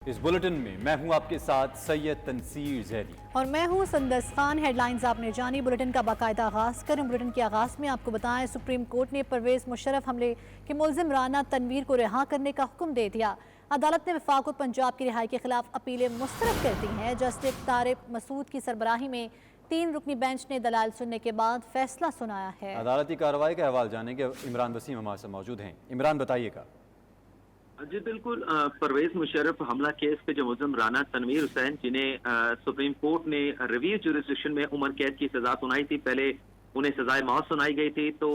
اس bulletin میں میں ہوں آپ کے ساتھ سید تنصیر زیدی اور میں ہوں سندس خان۔ ہیڈ لائنز آپ نے جانی، بلٹن کا باقاعدہ آغاز کریں۔ بلٹن کے آغاز میں آپ کو بتائیں سپریم کورٹ نے پرویز مشرف حملے کے ملزم رانا تنویر کو رہا کرنے کا حکم دے دیا۔ عدالت نے وفاق اور پنجاب کی رہائی کے خلاف اپیلیں مسترد کر دی ہیں۔ جسٹس طارق مسعود کی سربراہی میں 3 رکنی بینچ نے دلائل سننے کے بعد فیصلہ سنایا ہے۔ عدالتی کارروائی کا حوالہ جانیں گے، عمران وسیم ہمارے ساتھ موجود ہیں۔ عمران بتائیے گا۔ جی بالکل، پرویز مشرف حملہ کیس کے جو ملزم رانا تنویر حسین، جنہیں سپریم کورٹ نے ریویو جورسڈکشن میں عمر قید کی سزا سنائی تھی، پہلے انہیں سزائے موت سنائی گئی تھی، تو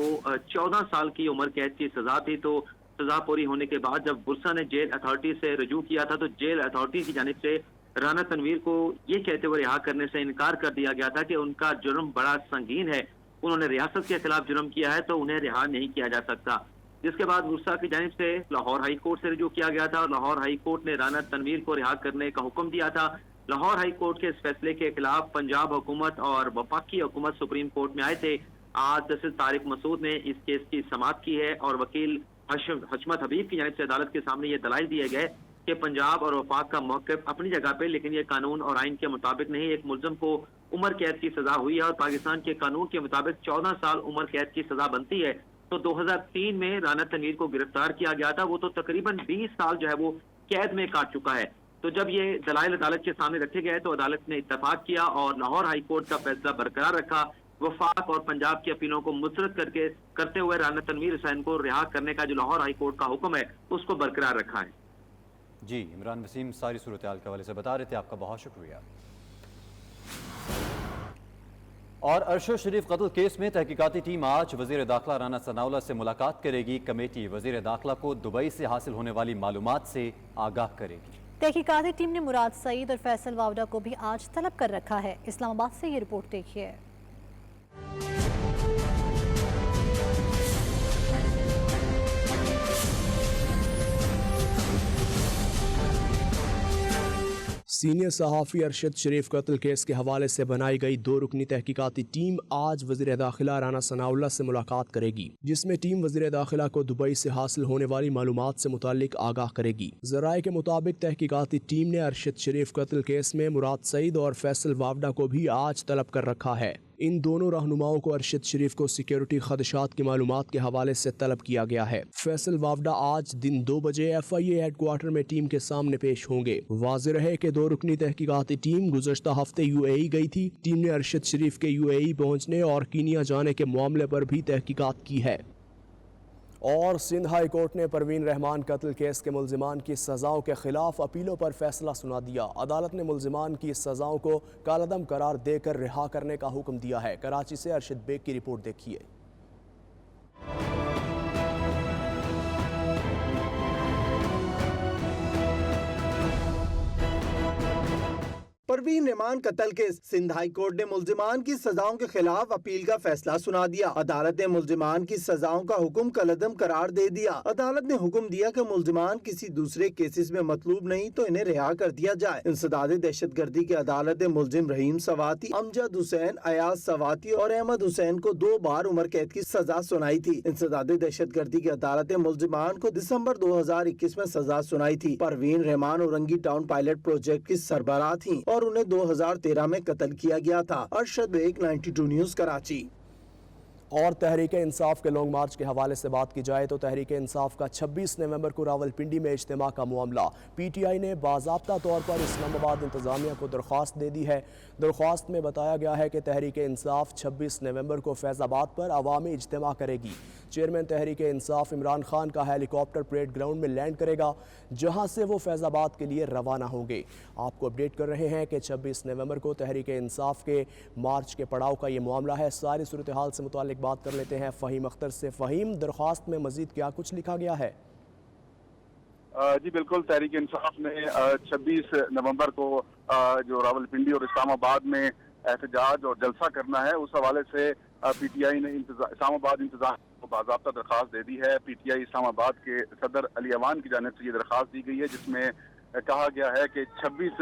14 سال کی عمر قید کی سزا تھی۔ تو سزا پوری ہونے کے بعد جب برسا نے جیل اتھارٹی سے رجوع کیا تھا، تو جیل اتھارٹی کی جانب سے رانا تنویر کو یہ کہتے ہوئے رہا کرنے سے انکار کر دیا گیا تھا کہ ان کا جرم بڑا سنگین ہے، انہوں نے ریاست کے خلاف جرم کیا ہے، تو انہیں رہا نہیں کیا جا سکتا۔ جس کے بعد برسا کی جانب سے لاہور ہائی کورٹ سے رجوع کیا گیا تھا اور لاہور ہائی کورٹ نے رانا تنویر کو رہا کرنے کا حکم دیا تھا۔ لاہور ہائی کورٹ کے اس فیصلے کے خلاف پنجاب حکومت اور وفاقی حکومت سپریم کورٹ میں آئے تھے۔ آج جسٹس طارق مسعود نے اس کیس کی سماعت کی ہے اور وکیل حشمت حبیب کی جانب سے عدالت کے سامنے یہ دلائل دیے گئے کہ پنجاب اور وفاق کا موقف اپنی جگہ پہ، لیکن یہ قانون اور آئین کے مطابق نہیں۔ ایک ملزم کو عمر قید کی سزا ہوئی ہے اور پاکستان کے قانون کے مطابق 14 سال عمر قید کی سزا بنتی ہے۔ تو 2003 میں رانا تنویر کو گرفتار کیا گیا تھا، وہ تو تقریباً 20 سال جو ہے وہ قید میں کاٹ چکا ہے۔ تو جب یہ دلائل عدالت کے سامنے رکھے گئے تو عدالت نے اتفاق کیا اور لاہور ہائی کورٹ کا فیصلہ برقرار رکھا۔ وفاق اور پنجاب کی اپیلوں کو مسترد کرتے ہوئے رانا تنویر حسین کو رہا کرنے کا جو لاہور ہائی کورٹ کا حکم ہے اس کو برقرار رکھا ہے۔ جی عمران وسیم ساری صورتحال کے حوالے سے بتا رہے تھے، آپ کا بہت شکریہ۔ اور ارشد شریف قتل کیس میں تحقیقاتی ٹیم آج وزیر داخلہ رانا ثناءاللہ سے ملاقات کرے گی۔ کمیٹی وزیر داخلہ کو دبئی سے حاصل ہونے والی معلومات سے آگاہ کرے گی۔ تحقیقاتی ٹیم نے مراد سعید اور فیصل واوڈا کو بھی آج طلب کر رکھا ہے۔ اسلام آباد سے یہ رپورٹ دیکھیے۔ سینئر صحافی ارشد شریف قتل کیس کے حوالے سے بنائی گئی 2 رکنی تحقیقاتی ٹیم آج وزیر داخلہ رانا ثناءاللہ سے ملاقات کرے گی، جس میں ٹیم وزیر داخلہ کو دبئی سے حاصل ہونے والی معلومات سے متعلق آگاہ کرے گی۔ ذرائع کے مطابق تحقیقاتی ٹیم نے ارشد شریف قتل کیس میں مراد سعید اور فیصل واوڈا کو بھی آج طلب کر رکھا ہے۔ ان دونوں رہنماؤں کو ارشد شریف کو سیکیورٹی خدشات کی معلومات کے حوالے سے طلب کیا گیا ہے۔ فیصل واوڈا آج دن 2 بجے FIA ہیڈ کوارٹر میں ٹیم کے سامنے پیش ہوں گے۔ واضح رہے کہ 2 رکنی تحقیقاتی ٹیم گزشتہ ہفتے UAE گئی تھی۔ ٹیم نے ارشد شریف کے UAE پہنچنے اور کینیا جانے کے معاملے پر بھی تحقیقات کی ہے۔ اور سندھ ہائی کورٹ نے پروین رحمان قتل کیس کے ملزمان کی سزاؤں کے خلاف اپیلوں پر فیصلہ سنا دیا۔ عدالت نے ملزمان کی سزاؤں کو کالعدم قرار دے کر رہا کرنے کا حکم دیا ہے۔ کراچی سے ارشد بیگ کی رپورٹ دیکھیے۔ پروین رحمان قتل کیس سندھ ہائی کورٹ نے ملزمان کی سزاؤں کے خلاف اپیل کا فیصلہ سنا دیا۔ عدالت نے ملزمان کی سزاؤں کا حکم کالعدم قرار دے دیا۔ عدالت نے حکم دیا کہ ملزمان کسی دوسرے کیسز میں مطلوب نہیں تو انہیں رہا کر دیا جائے۔ انسداد دہشت گردی کی عدالت نے ملزم رحیم سواتی، امجد حسین، ایاز سواتی اور احمد حسین کو 2 بار عمر قید کی سزا سنائی تھی۔ انسداد دہشت گردی کی عدالت نے ملزمان کو دسمبر 2021 میں سزا سنائی تھی۔ پروین رحمان اورنگی ٹاؤن پائلٹ پروجیکٹ کی سربراہ تھیں اور انہیں 2013 میں قتل کیا گیا تھا۔ ارشد بیگ، 92 نیوز، کراچی۔ اور تحریک انصاف کے لانگ مارچ کے حوالے سے بات کی جائے تو تحریک انصاف کا 26 نومبر کو راولپنڈی میں اجتماع کا معاملہ۔ PTI نے باضابطہ طور پر اسلام آباد انتظامیہ کو درخواست دے دی ہے۔ درخواست میں بتایا گیا ہے کہ تحریک انصاف 26 نومبر کو فیض آباد پر عوامی اجتماع کرے گی۔ چیئرمین تحریک انصاف عمران خان کا ہیلی کاپٹر پریڈ گراؤنڈ میں لینڈ کرے گا، جہاں سے وہ فیض آباد کے لیے روانہ ہوں گے۔ آپ کو اپڈیٹ کر رہے ہیں کہ 26 نومبر کو تحریک انصاف کے مارچ کے پڑاؤ کا یہ معاملہ ہے۔ ساری صورتحال سے متعلق بات کر لیتے ہیں فہیم اختر سے۔ فہیم، درخواست میں مزید کیا کچھ لکھا گیا ہے؟ جی بالکل، تحریک انصاف نے 26 نومبر کو جو راولپنڈی اور اسلام آباد میں احتجاج اور جلسہ کرنا ہے، اس حوالے سے PTI نے اسلام آباد انتظامیہ کو باضابطہ درخواست دے دی ہے۔ PTI اسلام آباد کے صدر علی اوان کی جانب سے یہ درخواست دی گئی ہے، جس میں کہا گیا ہے کہ 26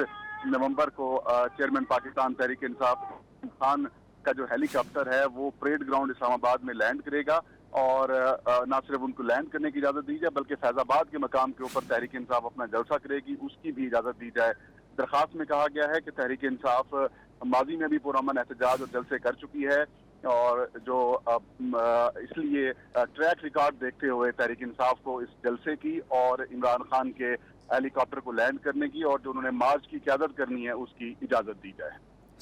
نومبر کو چیئرمین پاکستان تحریک انصاف خان کا جو ہیلی کاپٹر ہے وہ پریڈ گراؤنڈ اسلام آباد میں لینڈ کرے گا۔ اور نہ صرف ان کو لینڈ کرنے کی اجازت دی جائے بلکہ فیض آباد کے مقام کے اوپر تحریک انصاف اپنا جلسہ کرے گی، اس کی بھی اجازت دی جائے۔ درخواست میں کہا گیا ہے کہ تحریک انصاف ماضی میں بھی پرامن احتجاج اور جلسے کر چکی ہے، اور جو اس لیے ٹریک ریکارڈ دیکھتے ہوئے تحریک انصاف کو اس جلسے کی اور عمران خان کے ہیلی کاپٹر کو لینڈ کرنے کی اور جو انہوں نے مارچ کی قیادت کرنی ہے اس کی اجازت دی جائے۔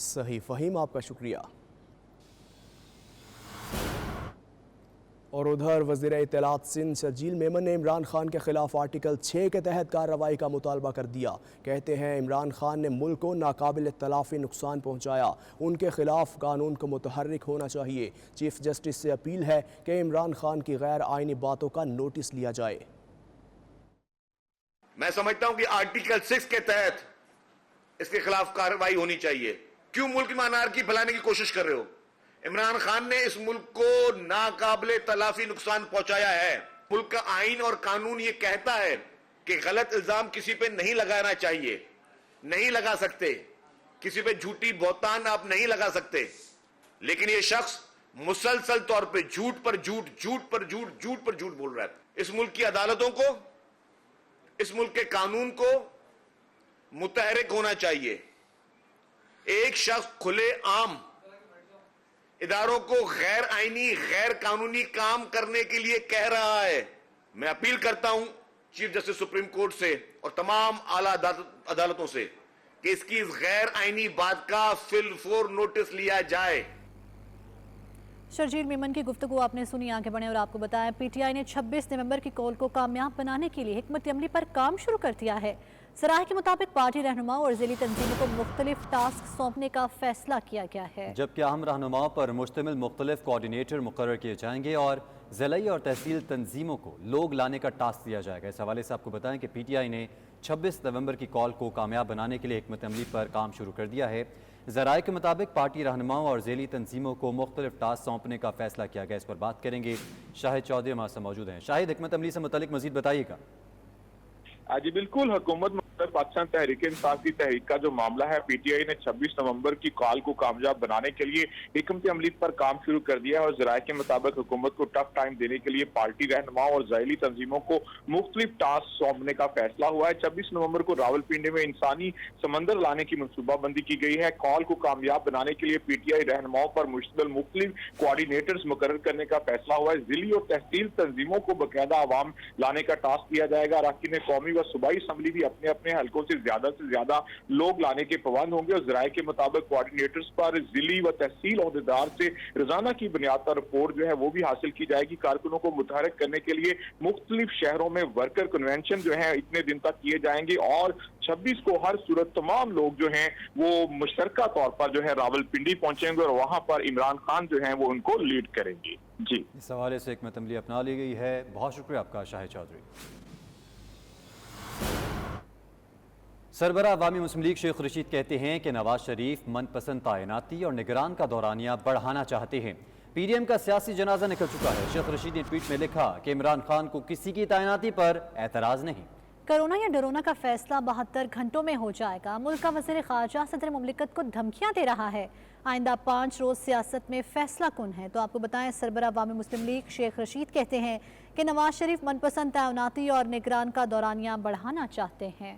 صحیح فہیم، آپ کا شکریہ۔ اور ادھر وزیر اطلاعات سندھ شرجیل میمن نے عمران خان کے خلاف آرٹیکل 6 کے تحت کارروائی کا مطالبہ کر دیا۔ کہتے ہیں عمران خان نے ملک کو ناقابل تلافی نقصان پہنچایا، ان کے خلاف قانون کو متحرک ہونا چاہیے۔ چیف جسٹس سے اپیل ہے کہ عمران خان کی غیر آئینی باتوں کا نوٹس لیا جائے۔ میں سمجھتا ہوں کہ آرٹیکل 6 کے تحت اس کے خلاف کارروائی ہونی چاہیے۔ کیوں ملک میں انارکی پھیلانے کی کوشش کر رہے ہو؟ عمران خان نے اس ملک کو ناقابل تلافی نقصان پہنچایا ہے۔ ملک کا آئین اور قانون یہ کہتا ہے کہ غلط الزام کسی پہ نہیں لگانا چاہیے، نہیں لگا سکتے، کسی پہ جھوٹی بہتان آپ نہیں لگا سکتے، لیکن یہ شخص مسلسل طور پہ جھوٹ پر جھوٹ، جھوٹ پر جھوٹ، جھوٹ پر جھوٹ بول رہا ہے۔ اس ملک کی عدالتوں کو، اس ملک کے قانون کو متحرک ہونا چاہیے۔ ایک شخص کھلے عام اداروں کو غیر آئینی، غیر قانونی کام کرنے کے لیے کہہ رہا ہے۔ میں اپیل کرتا ہوں چیف جسٹس سپریم کورٹ سے اور تمام اعلیٰ عدالتوں سے کہ اس کی اس غیر آئینی بات کا فی الفور نوٹس لیا جائے۔ شرجیل میمن کی گفتگو آپ نے سنی۔ آگے بڑھیں اور آپ کو بتائیں پی ٹی آئی نے 26 نومبر کی کال کو کامیاب بنانے کے لیے حکمت عملی پر کام شروع کر دیا ہے۔ سرائے کے مطابق پارٹی رہنماؤں اور ذیلی تنظیموں کو مختلف ٹاسک سونپنے کا فیصلہ کیا گیا ہے، جبکہ اہم رہنماؤں پر مشتمل مختلف کوارڈینیٹر مقرر کیے جائیں گے اور ضلعی اور تحصیل تنظیموں کو لوگ لانے کا ٹاسک دیا جائے گا۔ اس حوالے سے آپ کو بتائیں کہ پی ٹی آئی نے 26 نومبر کی کال کو کامیاب بنانے کے لیے حکمت عملی پر کام شروع کر دیا ہے۔ ذرائع کے مطابق پارٹی رہنماؤں اور ذیلی تنظیموں کو مختلف ٹاسک سونپنے کا فیصلہ کیا گیا۔ اس پر بات کریں گے، شاہد چودھری ہمارے ساتھ موجود ہیں۔ شاہد، حکمت عملی سے متعلق مزید بتائیے گا۔ جی بالکل، حکومت پاکستان تحریک انصاف کی تحریک کا جو معاملہ ہے، پی ٹی آئی نے 26 نومبر کی کال کو کامیاب بنانے کے لیے حکمت عملی پر کام شروع کر دیا ہے اور ذرائع کے مطابق حکومت کو ٹف ٹائم دینے کے لیے پارٹی رہنماؤں اور ذیلی تنظیموں کو مختلف ٹاسک سونپنے کا فیصلہ ہوا ہے۔ 26 نومبر کو راولپنڈی میں انسانی سمندر لانے کی منصوبہ بندی کی گئی ہے۔ کال کو کامیاب بنانے کے لیے پی ٹی آئی رہنماؤں پر مشتمل مختلف کوارڈینیٹرز مقرر کرنے کا فیصلہ ہوا ہے۔ ضلعی اور تحصیل تنظیموں کو باقاعدہ عوام لانے کا ٹاسک دیا جائے گا۔ اراکین قومی و صوبائی اسمبلی بھی اپنے اپنے حلقوں سے زیادہ لوگ لانے کے پابند ہوں گے اور ذرائع کے مطابق کوارڈینیٹرز پر ضلعی و تحصیل عہدیدار سے روزانہ کی بنیاد پر رپورٹ جو ہے وہ بھی حاصل کی جائے گی۔ کارکنوں کو متحرک کرنے کے لیے مختلف شہروں میں ورکر کنونشن جو ہے اتنے دن تک کیے جائیں گے اور 26 کو ہر صورت تمام لوگ جو ہیں وہ مشترکہ طور پر جو ہے راولپنڈی پہنچیں گے اور وہاں پر عمران خان جو ہیں وہ ان کو لیڈ کریں گے۔ جی، اس حوالے سے حکمت عملی اپنا لی گئی ہے۔ بہت شکریہ آپ کا شاہد چودھری۔ سربراہ عوامی مسلم لیگ شیخ رشید کہتے ہیں کہ نواز شریف من پسند تعیناتی اور نگران کا دورانیہ بڑھانا چاہتے ہیں۔ پی ڈی ایم کا سیاسی جنازہ نکل چکا ہے۔ شیخ رشید نے ٹویٹ میں لکھا کہ عمران خان کو کسی کی تعیناتی پر اعتراض نہیں۔ کرونا یا ڈرونا کا فیصلہ 72 گھنٹوں میں ہو جائے گا۔ ملک کا وزیر خارجہ صدر مملکت کو دھمکیاں دے رہا ہے۔ آئندہ 5 روز سیاست میں فیصلہ کن ہے۔ تو آپ کو بتائیں سربراہ عوامی مسلم لیگ شیخ رشید کہتے ہیں کہ نواز شریف من پسند تعیناتی اور نگران کا دورانیہ بڑھانا چاہتے ہیں۔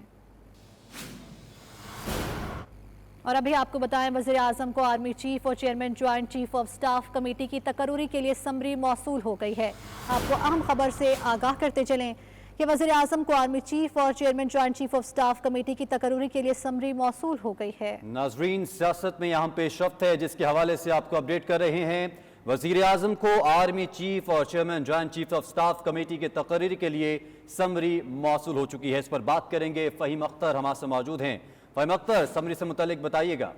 اور ابھی آپ کو بتائیں وزیر اعظم کو آرمی چیف اور chairman joint chief of staff committee کی تقرری کے لیے سمری موصول ہو گئی ہے۔ آپ کو اہم خبر سے آگاہ کرتے چلیں کہ وزیر اعظم کو آرمی چیف اور chairman joint chief of staff committee کی تقرری کے لیے سمری موصول ہو گئی ہے۔ ناظرین، سیاست میں اہم پیش رفت ہے جس کے حوالے سے آپ کو اپڈیٹ کر رہے ہیں۔ وزیر اعظم کو آرمی چیف اور chairman joint chief of staff committee کے تقرری کے لیے سمری موصول ہو چکی ہے۔ اس پر بات کریں گے، فہیم اختر ہمارے سے موجود ہیں۔ فہیم اختر، سمری سے متعلق بتائیے گا۔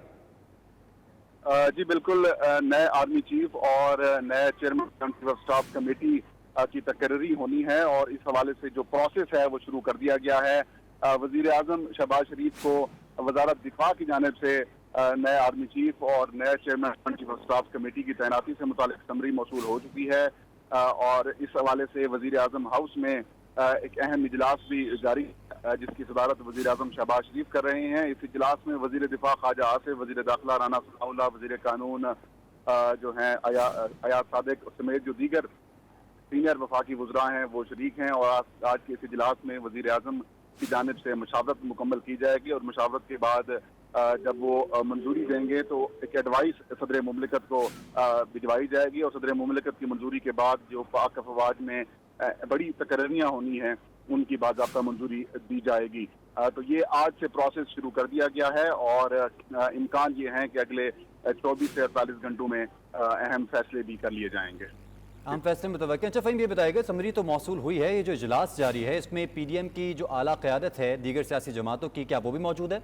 جی بالکل، نئے آرمی چیف اور نئے chairman chief of staff committee کی تقرری ہونی ہے اور اس حوالے سے جو پروسیس ہے وہ شروع کر دیا گیا ہے۔ وزیر اعظم شہباز شریف کو وزارت دفاع کی جانب سے نئے آرمی چیف اور نئے chairman chief of staff committee کی تعیناتی سے متعلق سمری موصول ہو چکی ہے اور اس حوالے سے وزیر اعظم ہاؤس میں ایک اہم اجلاس بھی جاری ہے جس کی صدارت وزیر اعظم شہباز شریف کر رہے ہیں۔ اس اجلاس میں وزیر دفاع خواجہ آصف، وزیر داخلہ رانا ثناء اللہ، وزیر قانون جو ہیں ایاز صادق سمیت جو دیگر سینئر وفاقی وزراء ہیں وہ شریک ہیں، اور آج کے اس اجلاس میں وزیر اعظم کی جانب سے مشاورت مکمل کی جائے گی، اور مشاورت کے بعد جب وہ منظوری دیں گے تو ایک ایڈوائس صدر مملکت کو بھجوائی جائے گی، اور صدر مملکت کی منظوری کے بعد جو پاک افواج میں بڑی تقرریاں ہونی ہیں ان کی باضابطہ منظوری دی جائے گی۔ تو یہ آج سے پروسیس شروع کر دیا گیا ہے، اور امکان یہ ہے کہ اگلے 24 سے 48 گھنٹوں میں اہم فیصلے بھی کر لیے جائیں گے۔ عام فیصلے متوقع ہیں۔ اچھا فہیم، یہ بتائے گا سمری تو موصول ہوئی ہے، یہ جو اجلاس جاری ہے اس میں پی ڈی ایم کی جو اعلیٰ قیادت ہے دیگر سیاسی جماعتوں کی، کیا وہ بھی موجود ہے؟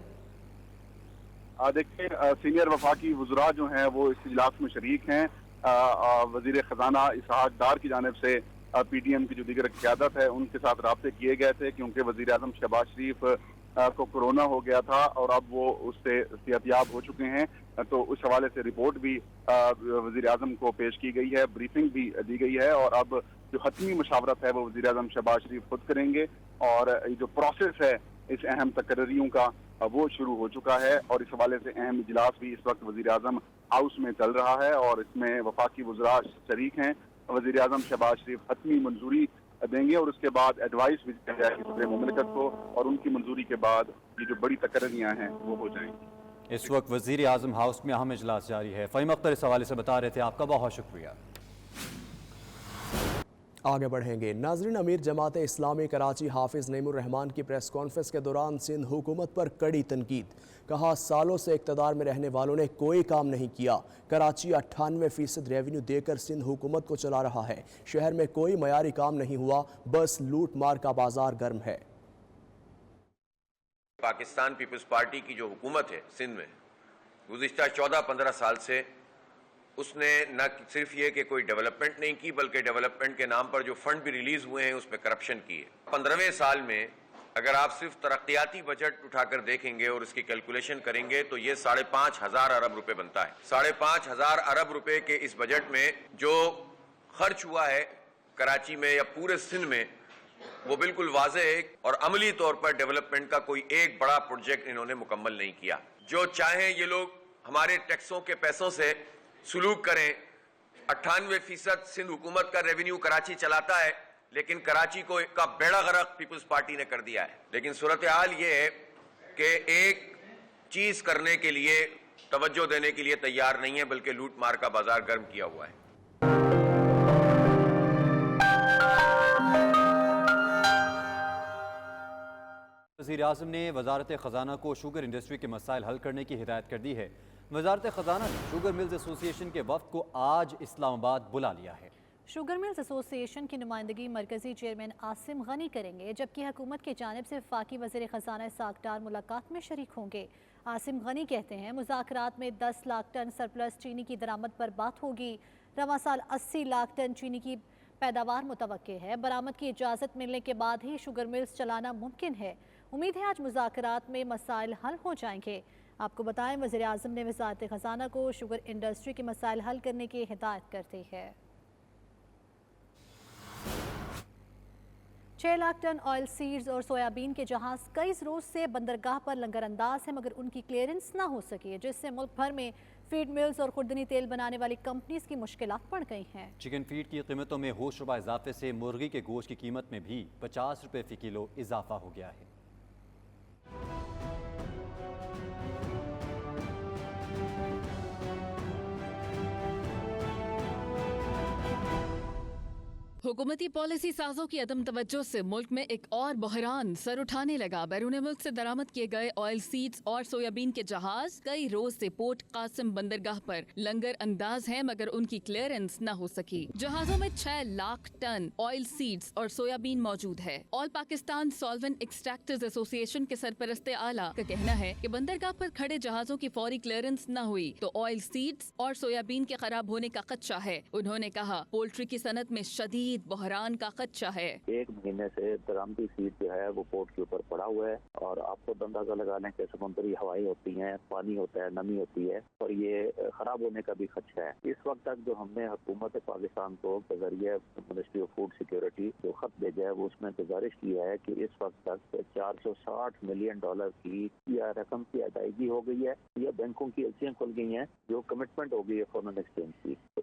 دیکھیں، سینئر وفاقی وزراء جو ہیں وہ اس اجلاس میں شریک ہیں۔ وزیر خزانہ اسحاق ڈار کی جانب سے پی ڈی ایم کی جو دیگر قیادت ہے ان کے ساتھ رابطے کیے گئے تھے، کیونکہ وزیر اعظم شہباز شریف کو کورونا ہو گیا تھا اور اب وہ اس سے صحت یاب ہو چکے ہیں، تو اس حوالے سے رپورٹ بھی وزیر اعظم کو پیش کی گئی ہے، بریفنگ بھی دی گئی ہے، اور اب جو حتمی مشاورت ہے وہ وزیر اعظم شہباز شریف خود کریں گے، اور جو پروسیس ہے اس اہم تقرریوں کا وہ شروع ہو چکا ہے، اور اس حوالے سے اہم اجلاس بھی اس وقت وزیر اعظم ہاؤس میں چل رہا ہے، اور اس میں وفاقی وزراء شریک ہیں۔ وزیر اعظم شہباز شریف حتمی منظوری دیں گے، اور اس کے بعد ایڈوائس بھی دی جائے گی صدر مملکت کو، اور ان کی منظوری کے بعد یہ جو بڑی تقرریاں ہیں وہ ہو جائیں گی۔ اس وقت وزیر اعظم ہاؤس میں اہم اجلاس جاری ہے۔ فہیم اختر اس حوالے سے بتا رہے تھے، آپ کا بہت شکریہ۔ آگے بڑھیں گے ناظرین، امیر جماعت اسلامی کراچی حافظ نعیم الرحمان کی پریس کانفرنس کے دوران سندھ حکومت پر کڑی تنقید۔ کہا سالوں سے اقتدار میں رہنے والوں نے کوئی کام نہیں کیا، کراچی 98% ریونیو دے کر سندھ حکومت کو چلا رہا ہے، شہر میں کوئی معیاری کام نہیں ہوا، بس لوٹ مار کا بازار گرم ہے۔ پاکستان پیپلز پارٹی کی جو حکومت ہے سندھ میں گزشتہ 14-15 سال سے، اس نے نہ صرف یہ کہ کوئی ڈیولپمنٹ نہیں کی، بلکہ ڈیولپمنٹ کے نام پر جو فنڈ بھی ریلیز ہوئے ہیں اس میں کرپشن کی ہے۔ 15ویں سال میں اگر آپ صرف ترقیاتی بجٹ اٹھا کر دیکھیں گے اور اس کی کیلکولیشن کریں گے تو یہ 5,500 ارب روپے بنتا ہے۔ 5,500 ارب روپے کے اس بجٹ میں جو خرچ ہوا ہے کراچی میں یا پورے سندھ میں، وہ بالکل واضح ہے، اور عملی طور پر ڈیولپمنٹ کا کوئی ایک بڑا پروجیکٹ انہوں نے مکمل نہیں کیا۔ جو چاہیں یہ لوگ ہمارے ٹیکسوں کے پیسوں سے سلوک کریں، 98% سندھ حکومت کا ریونیو کراچی چلاتا ہے، لیکن کراچی کو کا بیڑا غرق پیپلز پارٹی نے کر دیا ہے۔ لیکن صورتحال یہ ہے کہ ایک چیز کرنے کے لیے، توجہ دینے کے لیے تیار نہیں ہے، بلکہ لوٹ مار کا بازار گرم کیا ہوا ہے۔ وزیر اعظم نے وزارت خزانہ کو شوگر انڈسٹری کے مسائل حل کرنے کی ہدایت کر دی ہے۔ وزارت خزانہ نے شوگر ملز ایسوسی ایشن کے وفد کو آج اسلام آباد بلا لیا ہے۔ شوگر ملز ایسوسی ایشن کی نمائندگی مرکزی چیئرمین عاصم غنی کریں گے، جبکہ حکومت کی جانب سے وفاقی وزیر خزانہ اسحاق ڈار ملاقات میں شریک ہوں گے۔ عاصم غنی کہتے ہیں مذاکرات میں 10 لاکھ ٹن سرپلس چینی کی درآمد پر بات ہوگی۔ رواں سال 80 لاکھ ٹن چینی کی پیداوار متوقع ہے۔ برآمد کی اجازت ملنے کے بعد ہی شوگر ملز چلانا ممکن ہے۔ امید ہے آج مذاکرات میں مسائل حل ہو جائیں گے۔ آپ کو بتائیں وزیر اعظم نے وزارت خزانہ کو شوگر انڈسٹری کے مسائل حل کرنے کی ہدایت کر دی ہے۔ 6 لاکھ ٹن آئل سیڈز اور سویابین کے جہاز کئی روز سے بندرگاہ پر لنگر انداز ہیں، مگر ان کی کلیئرنس نہ ہو سکی، جس سے ملک بھر میں فیڈ ملز اور خوردنی تیل بنانے والی کمپنیز کی مشکلات بڑھ گئی ہیں۔ چکن فیڈ کی قیمتوں میں ہوش ربا اضافے سے مرغی کے گوشت کی قیمت میں بھی 50 روپے فی کلو اضافہ ہو گیا ہے۔ حکومتی پالیسی سازوں کی عدم توجہ سے ملک میں ایک اور بحران سر اٹھانے لگا۔ بیرون ملک سے درآمد کیے گئے آئل سیڈز اور سویابین کے جہاز کئی روز سے پورٹ قاسم بندرگاہ پر لنگر انداز ہیں، مگر ان کی کلیئرنس نہ ہو سکی۔ جہازوں میں 6 لاکھ ٹن آئل سیڈز اور سویابین موجود ہے۔ آل پاکستان سالونٹ ایکسٹریکٹرز ایسوسی ایشن کے سرپرست اعلیٰ کا کہنا ہے کہ بندرگاہ پر کھڑے جہازوں کی فوری کلیئرنس نہ ہوئی تو آئل سیڈز اور سویابین کے خراب ہونے کا خدشہ ہے۔ انہوں نے کہا پولٹری کی صنعت میں شدید بحران کا خدشہ ہے۔ 1 مہینے سے درآمدی سیڈ جو ہے وہ پورٹ کے اوپر پڑا ہوا ہے، اور آپ کو اندازہ لگا لیں کہ سمندری ہوائیں ہوتی ہیں، پانی ہوتا ہے، نمی ہوتی ہے، اور یہ خراب ہونے کا بھی خدشہ ہے۔ اس وقت تک جو ہم نے حکومت پاکستان کو بذریعہ منسٹری آف فوڈ سیکورٹی جو خط بھیجا ہے وہ اس میں گزارش کی ہے کہ اس وقت تک $460 ملین کی رقم کی ادائیگی ہو گئی ہے، یا بینکوں کی ایلسیاں کھل گئی ہیں جو کمٹمنٹ ہو گئی ہے فارن ایکسچینج کی۔ تو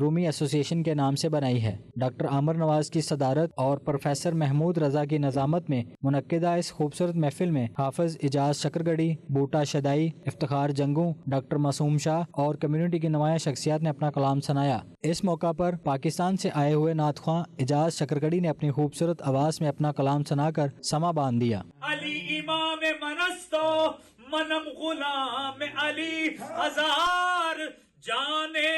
رومی ایسوسی ایشن کے نام سے بنائی ہے۔ ڈاکٹر عامر نواز کی صدارت اور پروفیسر محمود رضا کی نظامت میں منعقدہ اس خوبصورت محفل میں حافظ اجاز شکرگڑی، بوٹا شدائی، افتخار جنگوں، ڈاکٹر معصوم شاہ اور کمیونٹی کی نمایاں شخصیات نے اپنا کلام سنایا۔ اس موقع پر پاکستان سے آئے ہوئے نعت خواں اجاز شکرگڑی نے اپنی خوبصورت آواز میں اپنا کلام سنا کر سما باندھ دیا۔ علی امام منستو منم غلام علی، ہزار جانے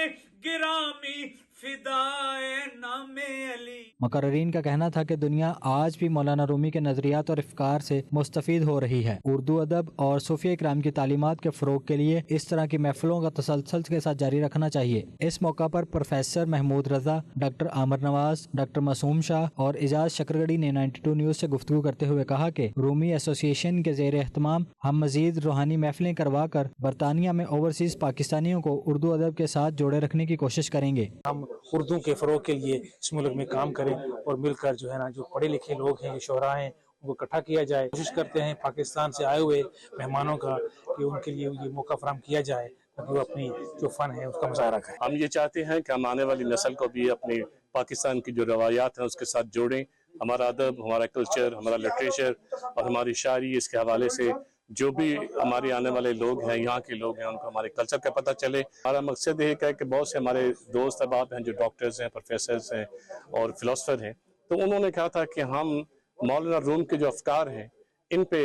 گرامی فدائے نام علی۔ مقررین کا کہنا تھا کہ دنیا آج بھی مولانا رومی کے نظریات اور افکار سے مستفید ہو رہی ہے۔ اردو ادب اور صوفیہ کرام کی تعلیمات کے فروغ کے لیے اس طرح کی محفلوں کا تسلسل کے ساتھ جاری رکھنا چاہیے۔ اس موقع پر پروفیسر محمود رضا، ڈاکٹر عامر نواز، ڈاکٹر معصوم شاہ اور اجاز شکرگڑی نے 92 نیوز سے گفتگو کرتے ہوئے کہا کہ رومی ایسوسی ایشن کے زیر اہتمام ہم مزید روحانی محفلیں کروا کر برطانیہ میں اوورسیز پاکستانیوں کو اردو ادب کے ساتھ جوڑے رکھنے کی کوشش کریں گے۔ ہم اردو کے فروغ کے لیے اس ملک میں کام کریں اور مل کر جو ہے نا جو پڑھے لکھے لوگ ہیں، شعراء ہیں، ان کو اکٹھا کیا جائے۔ کوشش کرتے ہیں پاکستان سے آئے ہوئے مہمانوں کا کہ ان کے لیے یہ موقع فراہم کیا جائے تاکہ وہ اپنی جو فن ہے اس کا مظاہرہ کریں۔ ہم یہ چاہتے ہیں کہ ہم آنے والی نسل کو بھی اپنی پاکستان کی جو روایات ہیں اس کے ساتھ جوڑیں۔ ہمارا ادب، ہمارا کلچر، ہمارا لٹریچر اور ہماری شاعری، اس کے حوالے سے جو بھی ہمارے آنے والے لوگ ہیں، یہاں کے لوگ ہیں، ان کو ہمارے کلچر کا پتہ چلے۔ ہمارا مقصد یہ ہے کہ بہت سے ہمارے دوست احباب ہیں جو ڈاکٹرز ہیں، پروفیسرز ہیں اور فلاسفر ہیں، تو انہوں نے کہا تھا کہ ہم مولانا روم کے جو افکار ہیں ان پہ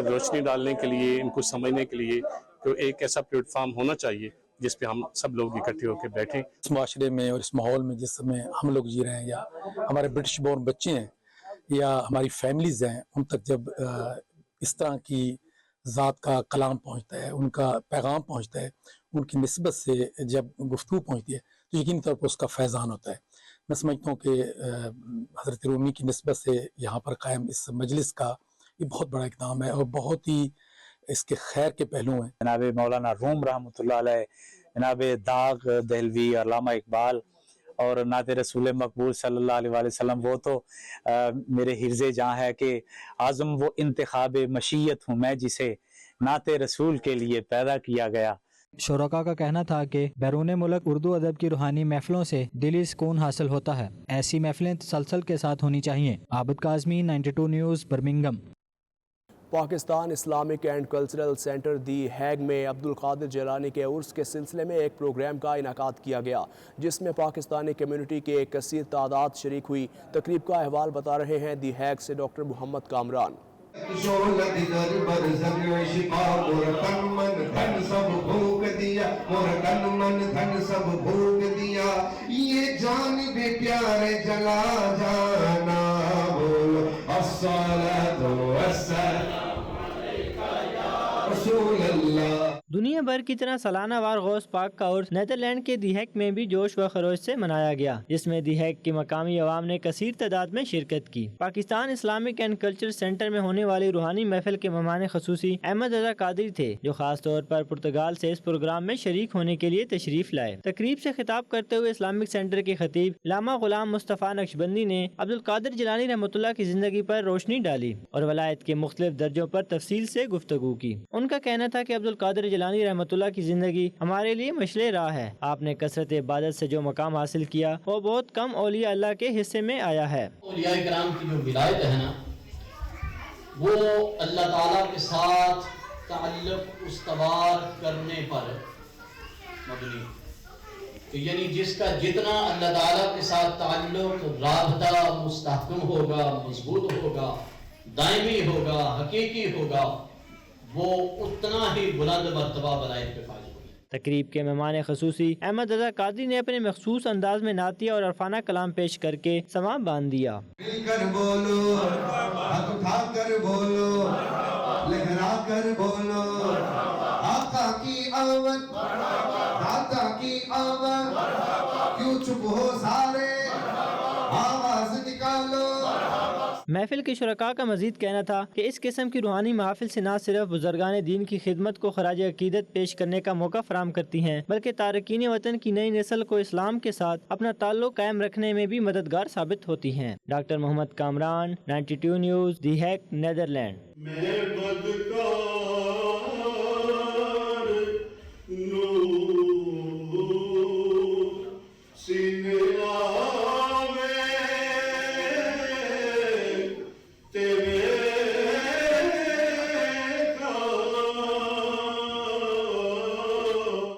روشنی ڈالنے کے لیے، ان کو سمجھنے کے لیے تو ایک ایسا پلیٹ فارم ہونا چاہیے جس پہ ہم سب لوگ اکٹھے ہو کے بیٹھیں۔ اس معاشرے میں اور اس ماحول میں جس میں ہم لوگ جی رہے ہیں، یا ہمارے برٹش بورن بچے ہیں یا ہماری فیملیز ہیں، ان تک جب اس طرح کی ذات کا کلام پہنچتا ہے، ان کا پیغام پہنچتا ہے، ان کی نسبت سے جب گفتگو پہنچتی ہے تو یقینی طور پر اس کا فیضان ہوتا ہے۔ میں سمجھتا ہوں کہ حضرت رومی کی نسبت سے یہاں پر قائم اس مجلس کا یہ بہت بڑا اقدام ہے اور بہت ہی اس کے خیر کے پہلو ہیں۔ جناب مولانا روم رحمۃ اللہ علیہ، جناب داغ دہلوی، علامہ اقبال اور نعت رسول مقبول صلی اللہ علیہ وآلہ وسلم، وہ تو میرے حرز جاں ہے کہ اعظم وہ انتخاب مشیت ہوں میں جسے نعت رسول کے لیے پیدا کیا گیا۔ شرکاء کا کہنا تھا کہ بیرون ملک اردو ادب کی روحانی محفلوں سے دلی سکون حاصل ہوتا ہے۔ ایسی محفلیں تسلسل کے ساتھ ہونی چاہیے۔ Abid Kazmi, 92 news, Birmingham. Pakistan Islamic and cultural centre the Hague میں عبد القادر جیلانی کے عرس کے سلسلے میں ایک پروگرام کا انعقاد کیا گیا، جس میں پاکستانی کمیونٹی کی ایک کثیر تعداد شریک ہوئی۔ تقریب کا احوال بتا رہے ہیں دی ہیگ سے ڈاکٹر محمد کامران۔ یہ جان بھی پیارے جلا جانا بولو الصلاۃ والسلام رسول اللہ۔ دنیا بھر کی طرح سالانہ وار غوث پاک کا عرس نیدرلینڈ کے دی ہیگ میں بھی جوش و خروش سے منایا گیا، جس میں دی ہیگ کی مقامی عوام نے کثیر تعداد میں شرکت کی۔ Pakistan Islamic and culture centre میں ہونے والی روحانی محفل کے مہمان خصوصی احمد رضا قادری تھے، جو خاص طور پر پرتگال سے اس پروگرام میں شریک ہونے کے لیے تشریف لائے۔ تقریب سے خطاب کرتے ہوئے اسلامک سینٹر کے خطیب علامہ غلام مصطفیٰ نقشبندی نے عبد القادر جیلانی رحمۃ اللہ کی زندگی پر روشنی ڈالی اور ولایت کے مختلف درجوں پر تفصیل سے گفتگو کی۔ ان کا کہنا تھا کہ عبد القادر جیلانی رحمۃ اللہ کی زندگی ہمارے لیے مشعل راہ ہے۔ آپ نے کثرت عبادت سے جو مقام حاصل کیا وہ بہت کم اولیاء اللہ کے حصے میں آیا ہے۔ اولیاء کرام کی جو ولایت ہے نا، وہ اللہ تعالیٰ کے ساتھ تعلق استوار کرنے پر مبنی، یعنی جس کا جتنا اللہ تعالیٰ کے ساتھ تعلق رابطہ مستحکم ہوگا، مضبوط ہوگا، دائمی ہوگا، حقیقی ہوگا، وہ اتنا ہی بلند مرتبہ ولایت پہ فائز ہوگا۔ تقریب کے مہمان خصوصی احمد رضا قادری نے اپنے مخصوص انداز میں نعتیہ اور عرفانہ کلام پیش کر کے سما باندھ دیا۔ مل کر بولو، ہاتھ اٹھا کر بولو، لہرا کر بولو، آقا کی آمد، داتا کی آمد، کیوں چپ ہو سارے، آواز نکالو۔ محفل کے شرکاء کا مزید کہنا تھا کہ اس قسم کی روحانی محافل سے نہ صرف بزرگان دین کی خدمت کو خراج عقیدت پیش کرنے کا موقع فراہم کرتی ہیں، بلکہ تارکین وطن کی نئی نسل کو اسلام کے ساتھ اپنا تعلق قائم رکھنے میں بھی مددگار ثابت ہوتی ہیں۔ ڈاکٹر محمد کامران، 92 نیوز، دی ہیگ، نیدرلینڈ۔